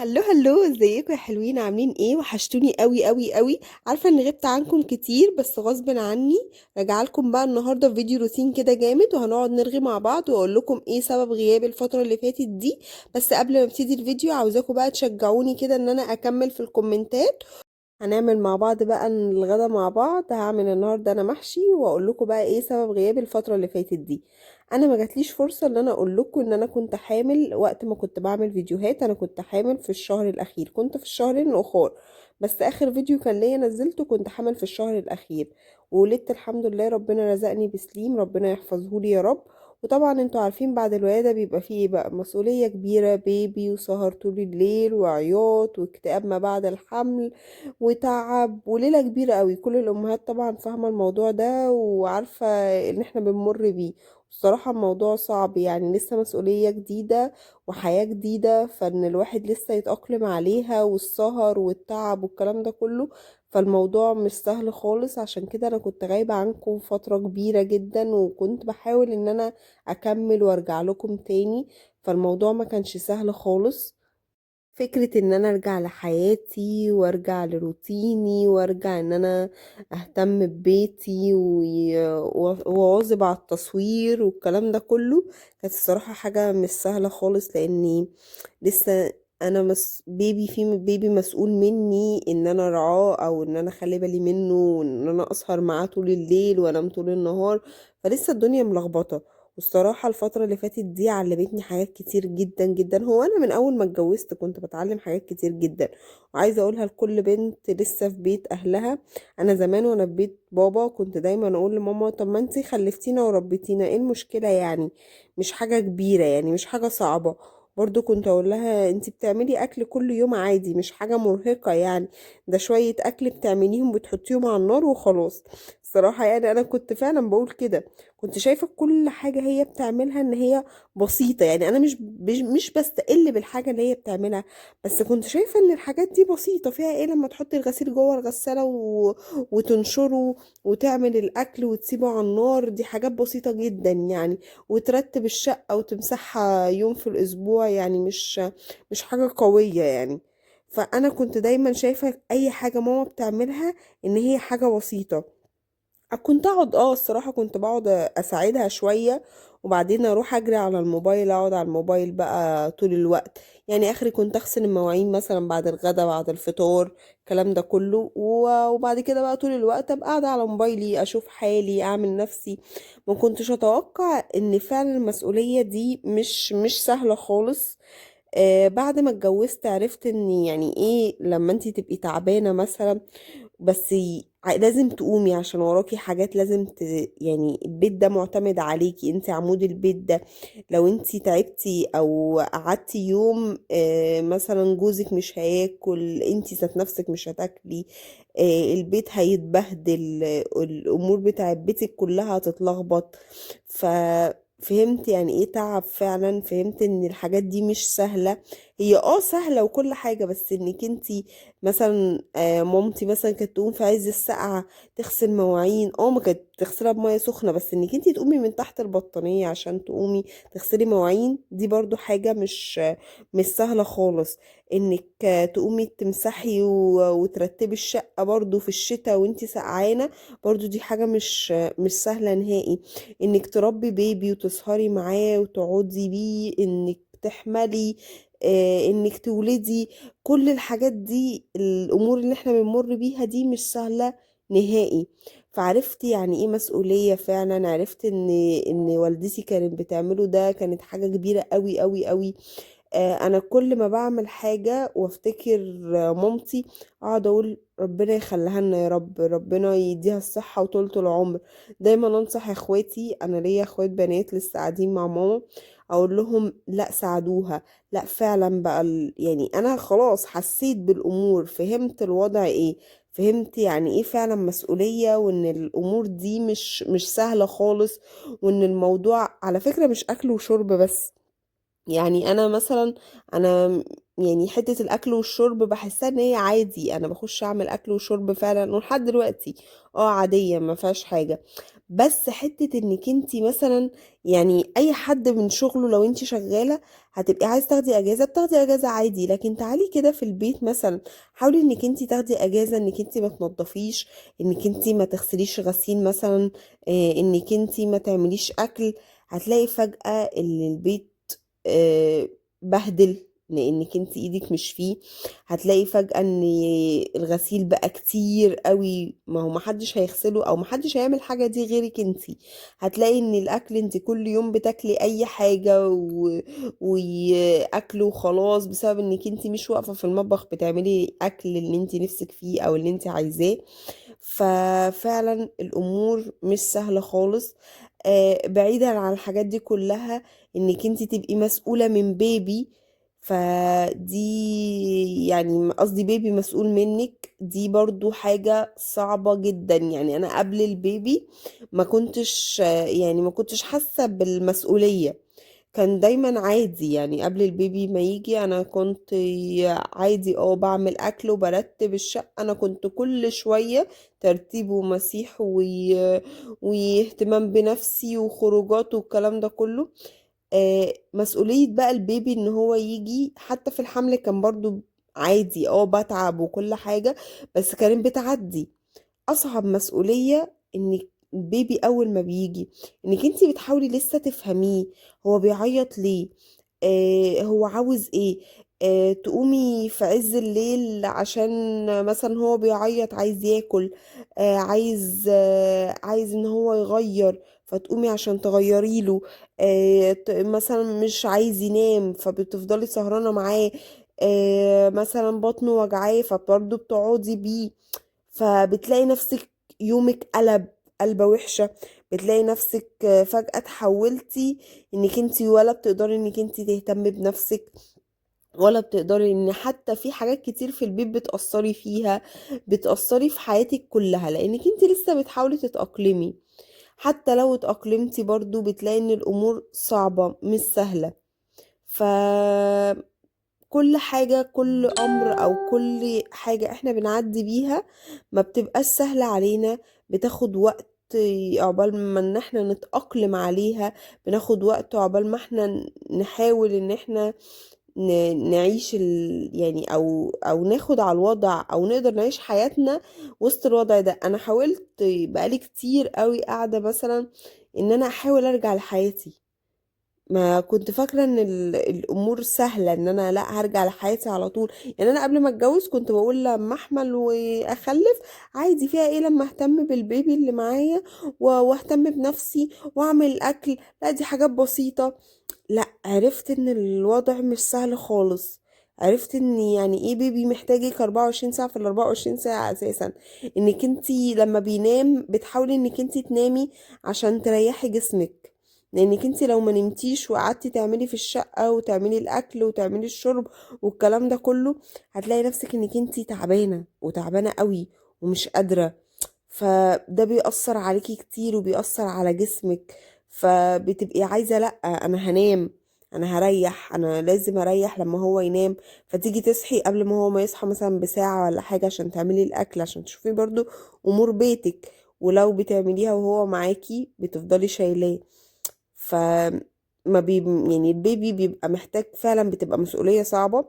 هلو هلو، ازيكم يا حلوين؟ عاملين ايه؟ وحشتوني قوي قوي قوي. عارفه ان غبت عنكم كتير بس غصب عني. راجعه لكم بقى النهارده في فيديو روتين كده جامد، وهنقعد نرغي مع بعض واقول لكم ايه سبب غيابي الفتره اللي فاتت دي. بس قبل ما ابتدي الفيديو عاوزاكم بقى تشجعوني كده ان انا اكمل في الكومنتات. هنعمل مع بعض بقى الغدا مع بعض. هعمل النهارده انا محشي واقول لكم بقى ايه سبب غيابي الفتره اللي فاتت دي. انا ما جاتليش فرصه ان انا اقول لكم ان انا كنت حامل وقت ما كنت بعمل فيديوهات. انا كنت حامل في الشهر الاخير، كنت في الشهرين الاخر. بس اخر فيديو كان ليا نزلته كنت حامل في الشهر الاخير. وولدت الحمد لله، ربنا رزقني بسليم، ربنا يحفظه لي يا رب. وطبعا انتوا عارفين بعد الولادة بيبقى فيه إيه بقى، مسؤولية كبيرة، بيبي وسهر طول الليل وعياط واكتئاب ما بعد الحمل وتعب وليلة كبيرة قوي. كل الأمهات طبعا فاهمة الموضوع ده وعارفة ان احنا بنمر بيه. بصراحة الموضوع صعب، يعني لسه مسؤولية جديدة وحياة جديدة، فان الواحد لسه يتأقلم عليها، والسهر والتعب والكلام ده كله. فالموضوع مش سهل خالص. عشان كده انا كنت غايبة عنكم فترة كبيرة جدا، وكنت بحاول ان انا اكمل وارجع لكم تاني. فالموضوع ما كانش سهل خالص. فكرة ان انا ارجع لحياتي وارجع لروتيني وارجع ان انا اهتم ببيتي واواظب على التصوير والكلام ده كله، كانت الصراحة حاجة مش سهلة خالص. لاني لسه انا بيبي في بيبي مسؤول مني ان انا ارعاه، او ان انا اخلي بالي منه، وان انا اسهر معاه طول الليل وانام طول النهار. فلسه الدنيا ملخبطة. والصراحة الفترة اللي فاتت دي علمتني حاجات كتير جدا جدا. هو أنا من أول ما اتجوزت كنت بتعلم حاجات كتير جدا، وعايزة أقولها لكل بنت لسه في بيت أهلها. أنا زمان وأنا في بيت بابا كنت دايما أقول لماما طب ما انتي خلفتينا وربيتينا، ايه المشكلة يعني؟ مش حاجة كبيرة يعني، مش حاجة صعبة. برضو كنت أقول لها انتي بتعملي أكل كل يوم عادي، مش حاجة مرهقة يعني. ده شوية أكل بتعمليهم بتحطيهم على النار وخلاص. الصراحة يعني أنا كنت فعلا بقول كده. كنت شايفة كل حاجة هي بتعملها ان هي بسيطة. يعني انا مش بستقل بالحاجة اللي هي بتعملها، بس كنت شايفة ان الحاجات دي بسيطة. فيها ايه لما تحطي الغسيل جوه الغسالة وتنشره وتعمل الاكل وتسيبه على النار؟ دي حاجات بسيطة جدا يعني. وترتب الشقة وتمسحها يوم في الاسبوع، يعني مش حاجة قوية يعني. فانا كنت دايما شايفة اي حاجة ماما بتعملها ان هي حاجة بسيطة. كنت اقعد الصراحة كنت بقعد اساعدها شوية، وبعدين اروح اجري على الموبايل، اقعد على الموبايل بقى طول الوقت. يعني اخري كنت اغسل المواعين مثلا بعد الغدا بعد الفطار، الكلام ده كله. وبعد كده بقى طول الوقت ابقى قاعدة على موبايلي اشوف حالي اعمل نفسي. ما كنتش اتوقع ان فعلا المسؤولية دي مش سهلة خالص. بعد ما اتجوزت عرفت ان يعني ايه لما انتي تبقي تعبانة مثلا، بس لازم تقومي عشان وراكي حاجات لازم يعني البيت ده معتمد عليكي، انت عمود البيت ده. لو انت تعبتي او قعدتي يوم مثلا جوزك مش هياكل، انت ذات نفسك مش هتاكلي. البيت هيتبهدل، الامور بتاع بيتك كلها هتتلخبط. فهمت يعني ايه تعب فعلا. فهمت ان الحاجات دي مش سهلة. هي سهلة وكل حاجة، بس انك انتي مثلا مامتي مثلا كانت تقوم في عز السقعة تغسل مواعين. ما كانت تغسلها بمية سخنة، بس انك انتي تقومي من تحت البطانية عشان تقومي تغسلي مواعين دي برضو حاجة مش سهلة خالص. انك تقومي تمسحي وترتبي الشقة برضو في الشتاء وانتي سقعانة، برضو دي حاجة مش سهلة نهائي. انك تربي بيبي وتسهري معاه وتقعدي بيه، انك تحملي، انك تولدي. كل الحاجات دي الامور اللي احنا بنمر بيها دي مش سهلة نهائي. فعرفت يعني ايه مسؤولية فعلا. عرفت ان والدتي كانت بتعمله ده كانت حاجة كبيرة قوي قوي قوي. انا كل ما بعمل حاجة وافتكر مامتي اقعد اقول ربنا يخليها لنا يا رب، ربنا يديها الصحة وطولة العمر. دايما انصح اخواتي، انا ليا اخوات بنات لسه قاعدين مع ماما، اقول لهم لا ساعدوها. لا فعلا بقى يعني انا خلاص حسيت بالامور، فهمت الوضع ايه، فهمت يعني ايه فعلا مسؤولية، وان الامور دي مش سهلة خالص. وان الموضوع على فكرة مش اكل وشرب بس، يعني انا مثلا، انا يعني حتة الاكل والشرب بحسها ان هي عادي، انا بخش اعمل اكل وشرب فعلا ولحد دلوقتي عادية ما فيهاش حاجة. بس حتة انك انتي مثلا، يعني اي حد من شغله لو انتي شغالة هتبقي عايز تاخدي اجازة بتاخدي اجازة عادي، لكن تعالي كده في البيت مثلا حاولي انك انتي تاخدي اجازة، انك انتي ما تنضفيش، انك انتي ما تغسليش غسيل مثلا، انك انتي ما تعمليش اكل. هتلاقي فجأة ان البيت آه، بهدل، لانك انت ايدك مش فيه. هتلاقي فجأة ان الغسيل بقى كتير قوي، ما هو محدش هيغسله او محدش هيعمل حاجة دي غيرك انت. هتلاقي ان الاكل انت كل يوم بتاكلي اي حاجة واكل وخلاص، بسبب انك انت مش واقفة في المطبخ بتعملي اكل اللي انت نفسك فيه او اللي انت عايزاه. ففعلا الامور مش سهلة خالص. بعيدا عن الحاجات دي كلها، انك انت تبقي مسؤولة من بيبي، فدي يعني قصدي بيبي مسؤول منك، دي برضو حاجة صعبة جدا. يعني انا قبل البيبي ما كنتش يعني ما كنتش حاسة بالمسؤولية، كان دايما عادي. يعني قبل البيبي ما يجي انا كنت عادي بعمل اكل وبرتب الشقة. انا كنت كل شوية ترتيب ومسيح واهتمام بنفسي وخروجات والكلام ده كله. مسؤولية بقى البيبي ان هو يجي، حتى في الحمل كان برضو عادي بتعب وكل حاجة، بس كانت بتعدي. اصعب مسؤولية ان البيبي اول ما بيجي، انك انتي بتحاولي لسه تفهميه، هو بيعيط ليه، هو عاوز ايه. تقومي في عز الليل عشان مثلا هو بيعيط عايز ياكل، عايز ان هو يغير، فتقومي عشان تغيري له. مثلا مش عايز ينام فبتفضلي سهرانة معاه. مثلا بطنه وجعاه فبرضه بتقعدي بيه. فبتلاقي نفسك يومك قلبة وحشة. بتلاقي نفسك فجأة اتحولتي انك انتي ولا بتقدري انك انتي تهتمي بنفسك، ولا بتقدري ان حتى في حاجات كتير في البيت بتأثري فيها، بتأثري في حياتك كلها، لانك انتي لسه بتحاولي تتأقلمي. حتى لو اتأقلمتي برضو بتلاقي ان الامور صعبة مش سهلة. ف كل امر او كل حاجة احنا بنعدي بيها ما بتبقاش سهلة علينا، بتاخد وقت عقبال ما ان احنا نتأقلم عليها، بناخد وقت عقبال ما احنا نحاول ان احنا نعيش يعني او ناخد على الوضع او نقدر نعيش حياتنا وسط الوضع ده. انا حاولت بقالي كتير قوي قاعدة مثلا ان انا احاول ارجع لحياتي. ما كنت فاكرة ان الامور سهلة، ان انا لا هرجع لحياتي على طول. يعني انا قبل ما اتجوز كنت بقول لما احمل واخلف عادي، فيها ايه لما اهتم بالبيبي اللي معايا واهتم بنفسي واعمل اكل، لا دي حاجات بسيطة. لا، عرفت ان الوضع مش سهل خالص. عرفت ان يعني ايه بيبي محتاجك 24 ساعة في ال 24 ساعة اساسا. انك انتي لما بينام بتحاولي انك انتي تنامي عشان تريحي جسمك، لانك انتي لو ما نمتيش وقعدتي تعملي في الشقة وتعملي الاكل وتعملي الشرب والكلام ده كله، هتلاقي نفسك انك انتي تعبانة وتعبانة قوي ومش قادرة. فده بيأثر عليكي كتير وبيأثر على جسمك. فبتبقي عايزة لأ، أنا هنام، أنا هريح، أنا لازم أريح لما هو ينام. فتيجي تصحي قبل ما هو ما يصحى مثلا بساعة ولا حاجة عشان تعملي الأكل، عشان تشوفي برضو أمور بيتك. ولو بتعمليها وهو معاكي بتفضلي شايلاه. ف ما بي يعني البيبي بيبقى محتاج فعلا، بتبقى مسؤولية صعبة،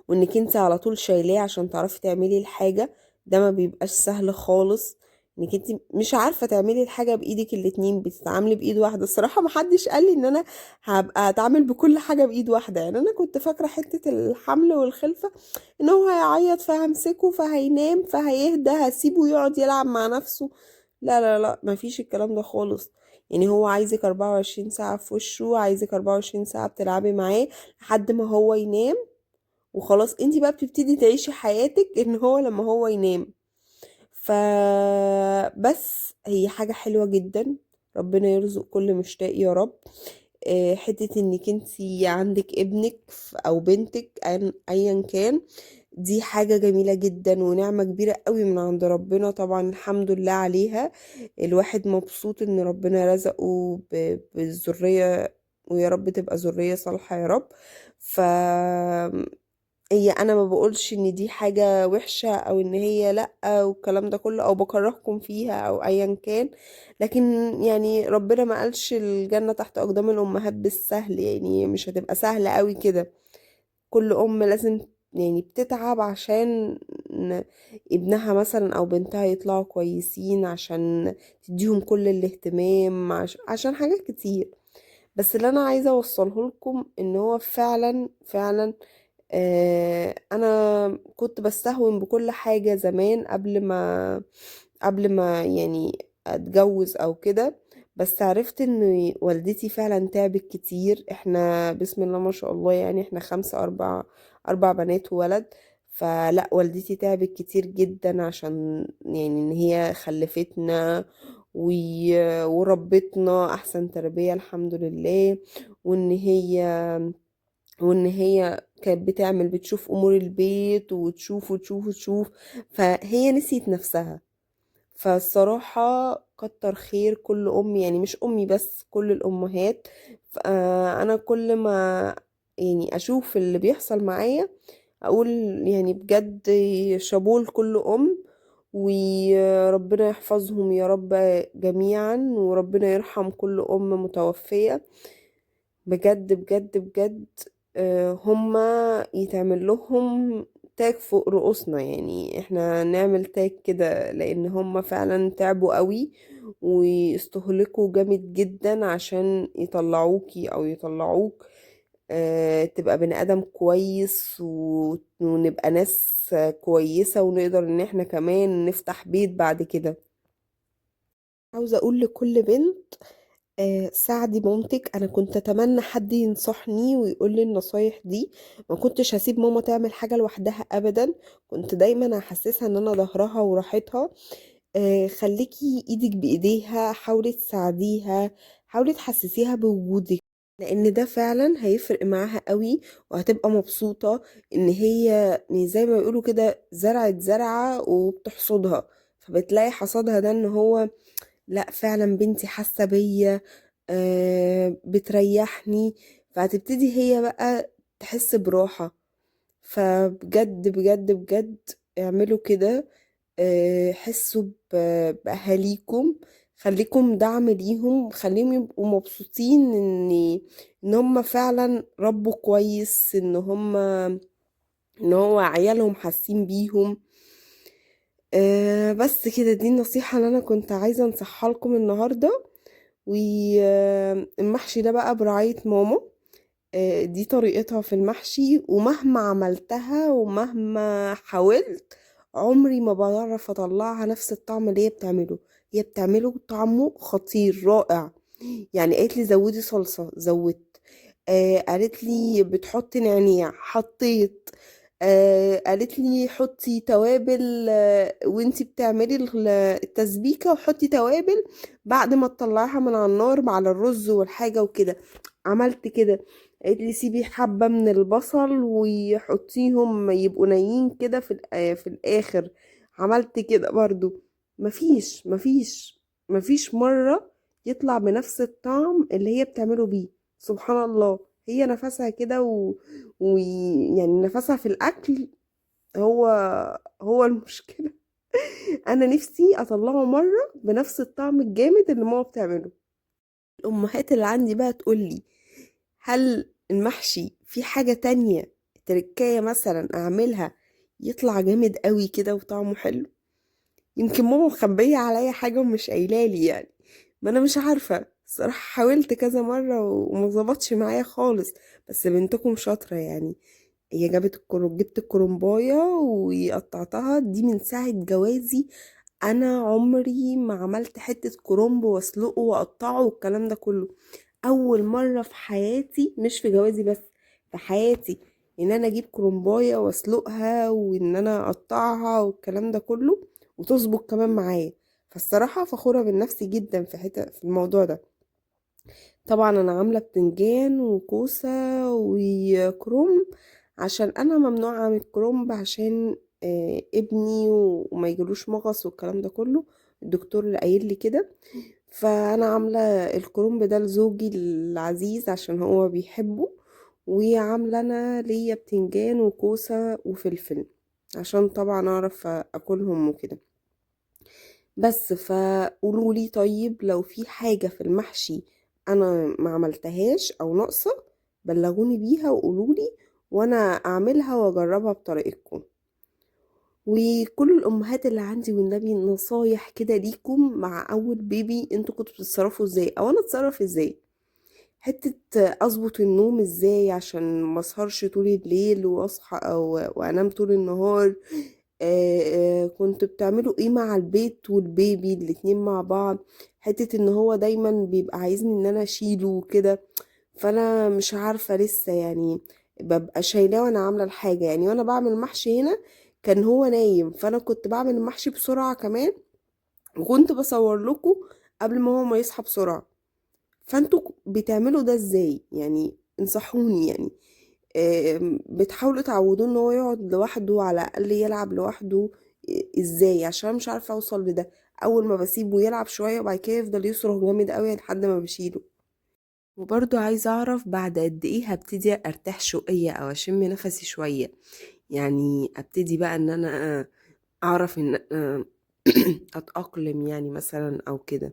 وانك انت على طول شايلاه عشان تعرفي تعملي الحاجة. ده ما بيبقاش سهل خالص، انك انت مش عارفة تعملي الحاجة بايدك الاتنين، بتتعاملي بايد واحدة. الصراحة محدش قال لي ان انا هبقى اتعامل بكل حاجة بايد واحدة. يعني انا كنت فاكرة حتة الحمل والخلفة ان هو هيعيط فهمسكه فهينام فهيهدى هسيبه يقعد يلعب مع نفسه. لا لا لا، مفيش الكلام ده خالص. يعني هو عايزك 24 ساعة في وشه، عايزك 24 ساعة بتلعبي معاه لحد ما هو ينام، وخلاص انتي بقى بتبتدي تعيشي حياتك ان هو لما هو ينام. فبس هي حاجة حلوة جدا، ربنا يرزق كل مشتاق يا رب. حتة انك انتي عندك ابنك او بنتك ايا كان، دي حاجة جميلة جدا ونعمة كبيرة قوي من عند ربنا، طبعا الحمد لله عليها. الواحد مبسوط ان ربنا رزقه بالذرية ويا رب تبقى ذرية صالحة يا رب. ف هي انا ما بقولش ان دي حاجة وحشة او ان هي لأ والكلام ده كله او بكرهكم فيها او ايا كان، لكن يعني ربنا ما قالش الجنة تحت اقدام الامهات بالسهل، يعني مش هتبقى سهلة قوي كده. كل ام لازم يعني بتتعب عشان ن- ابنها مثلا او بنتها يطلعوا كويسين، عشان تديهم كل الاهتمام، عشان حاجات كتير. بس اللي انا عايزة اوصله لكم ان هو فعلا فعلا انا كنت بستهون بكل حاجة زمان قبل ما يعني اتجوز او كده. بس عرفت ان والدتي فعلا تعبت كتير. احنا بسم الله ما شاء الله، يعني احنا خمسة اربع بنات وولد. فلا والدتي تعبت كتير جدا عشان يعني ان هي خلفتنا وربتنا احسن تربية الحمد لله. وان هي وان هي كانت بتشوف امور البيت وتشوف وتشوف وتشوف، فهي نسيت نفسها. فالصراحة كتر خير كل ام، يعني مش امي بس كل الامهات. انا كل ما يعني اشوف اللي بيحصل معايا اقول يعني بجد شابوه لكل ام، وربنا يحفظهم يا رب جميعا، وربنا يرحم كل ام متوفية. بجد بجد بجد. هما يتعمل لهم تاج فوق رؤوسنا، يعني احنا نعمل تاج كده، لان هما فعلا تعبوا قوي ويستهلكوا جامد جدا عشان يطلعوكي او يطلعوك تبقى بني ادم كويس ونبقى ناس كويسة، ونقدر ان احنا كمان نفتح بيت بعد كده. عاوزة اقول لكل بنت ساعدي مامتك. انا كنت اتمنى حد ينصحني ويقول لي النصايح دي. ما كنتش هسيب ماما تعمل حاجة لوحدها ابدا، كنت دايما هحسسها ان انا ظهرها وراحتها. خليكي ايدك بايديها، حاولي تساعديها، حاولي تحسسيها بوجودك، لان ده فعلا هيفرق معاها قوي، وهتبقى مبسوطة ان هي يعني زي ما بيقولوا كده زرعت زرعة وبتحصدها، فبتلاقي حصادها ده ان هو لا فعلا بنتي حاسة بيا، بتريحني. فهتبتدي هي بقى تحس براحة. فبجد بجد بجد اعملوا كده. حسوا بأهاليكم، خليكم دعم ليهم، خليهم يبقوا مبسوطين ان هم فعلا ربوا كويس، ان هو عيالهم حاسين بيهم. بس كده دي النصيحة اللي انا كنت عايزة انصحها لكم النهاردة. والمحشي ده بقى برعاية ماما. دي طريقتها في المحشي، ومهما عملتها ومهما حاولت عمري ما بعرف اطلعها نفس الطعم اللي هي بتعمله. هي بتعمله طعمه خطير رائع. يعني قالت لي زودي صلصة، زودت. قالت لي بتحطي نعناع، حطيت. قالت لي حطي توابل، وانتي بتعملي التسبيكة وحطي توابل بعد ما تطلعيها من على النار على الرز والحاجة وكده. عملت كده. قالت لي سيبي حبة من البصل وحطيهم يبقوا نيين كده في الآخر. عملت كده برضو. مفيش مرة يطلع بنفس الطعم اللي هي بتعمله بيه. سبحان الله. هي نفسها كده يعني نفسها في الأكل هو هو المشكلة. أنا نفسي أطلعه مرة بنفس الطعم الجامد اللي ماما بتعمله. الأمهات اللي عندي بقى تقولي هل المحشي في حاجة تانية تركاية مثلا أعملها يطلع جامد قوي كده وطعمه حلو؟ يمكن ماما مخبية عليا حاجة ومش قايلالي يعني. ما انا مش عارفة الصراحة. حاولت كذا مرة وما ظبطش معايا خالص. بس بنتكم شاطرة يعني. هي جبت الكرنباية وقطعتها دي من ساعة جوازي. انا عمري ما عملت حتة كرنب واسلقه واقطعه والكلام ده كله. اول مرة في حياتي، مش في جوازي بس، في حياتي، ان انا اجيب كرنباية واسلقها وان انا اقطعها والكلام ده كله وتظبط كمان معايا. فالصراحة فخورة من نفسي جدا في الموضوع ده. طبعا انا عاملة بتنجان وكوسة وكرنب، عشان انا ممنوعة من الكرنب عشان ابني وما يجيلوش مغص والكلام ده كله. الدكتور اللي قايل لي كده. فانا عامله الكرنب ده لزوجي العزيز عشان هو بيحبه، وعامله انا ليا بتنجان وكوسه وفلفل عشان طبعا اعرف اكلهم وكده. بس فقولوا لي طيب لو في حاجه في المحشي انا ما عملتهاش او ناقصه، بلغوني بيها وقولوا لي وانا اعملها واجربها بطريقتكم. وكل الامهات اللي عندي والنبي نصايح كده ليكم مع اول بيبي، انتوا كنتوا بتتصرفوا ازاي او انا اتصرف ازاي؟ حتة اظبط النوم ازاي عشان ما اسهرش طول الليل واصحى او وانام طول النهار. كنت بتعملوا ايه مع البيت والبيبي الاتنين مع بعض؟ حتة ان هو دايما بيبقى عايزني ان انا اشيله وكده، فانا مش عارفة لسه يعني. ببقى شايلاه وانا عاملة الحاجة، يعني وانا بعمل محشي هنا كان هو نايم، فانا كنت بعمل المحشي بسرعة كمان، وكنت بصور لكم قبل ما هو ما يصحى بسرعة. فانتوا بتعملوا ده ازاي يعني؟ انصحوني يعني. بتحاولوا تعودوه ان هو يقعد لوحده على الاقل يلعب لوحده؟ ازاي؟ عشان أنا مش عارفة اوصل لده. اول ما بسيبه يلعب شوية وبعد كده يفضل يصرخ جامد قوي لحد ما بشيله. وبرضو عايزة أعرف بعد قد إيه هبتدي أرتاح شوية أو أشم نفسي شوية، يعني أبتدي بقى إن أنا أعرف إن أتأقلم يعني مثلا أو كده.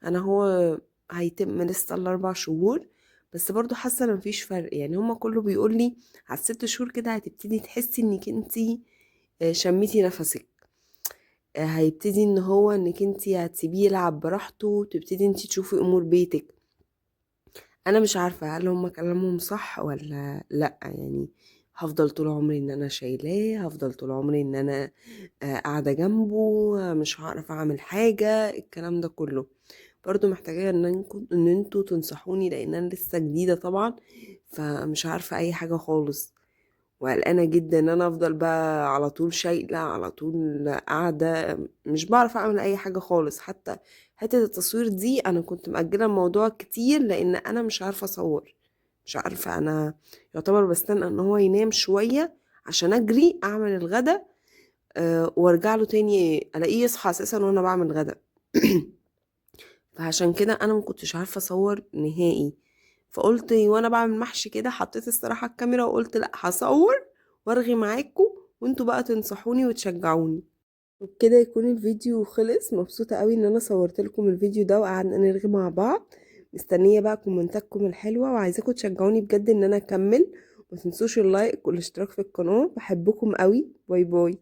أنا هو هيتم لسه ال4 شهور، بس برضو حاسة إن مفيش فرق، يعني هما كله بيقولي على ال6 شهور كده هتبتدي تحسي إنك انتي شميتي نفسك. هيبتدي إن هو إنك انتي هتسيبيه يلعب براحته، تبتدي انتي تشوفي أمور بيتك. انا مش عارفة هل هم كلامهم صح ولا لا يعني. هفضل طول عمري ان انا شايلاه، هفضل طول عمري ان انا قاعدة جنبه، مش هعرف اعمل حاجة الكلام ده كله. برضو محتاجة ان انتوا تنصحوني لان انا لسه جديدة طبعا، فمش عارفة اي حاجة خالص، وقلقانة جدا ان انا افضل بقى على طول شايلة على طول قاعدة، مش بعرف اعمل اي حاجة خالص. حتى حتة التصوير دي انا كنت مأجلة الموضوع كتير لان انا مش عارفة اصور. مش عارفة انا، يعتبر بستنى ان هو ينام شوية عشان اجري اعمل الغدا، وارجع له تاني الاقيه يصحى اساسا وانا بعمل غدا. فعشان كده انا ما كنتش عارفة اصور نهائي. فقلت وانا بعمل محشي كده حطيت الصراحة الكاميرا وقلت لا هصور وارغي معاكم، وانتوا بقى تنصحوني وتشجعوني. وبكده يكون الفيديو خلص. مبسوطة قوي ان انا صورت لكم الفيديو ده وقعدنا نرغي مع بعض. مستنية بقى كومنتاتكم الحلوة وعايزاكم تشجعوني بجد ان انا اكمل. ما تنسوش اللايك والاشتراك في القناة. بحبكم قوي. باي باي.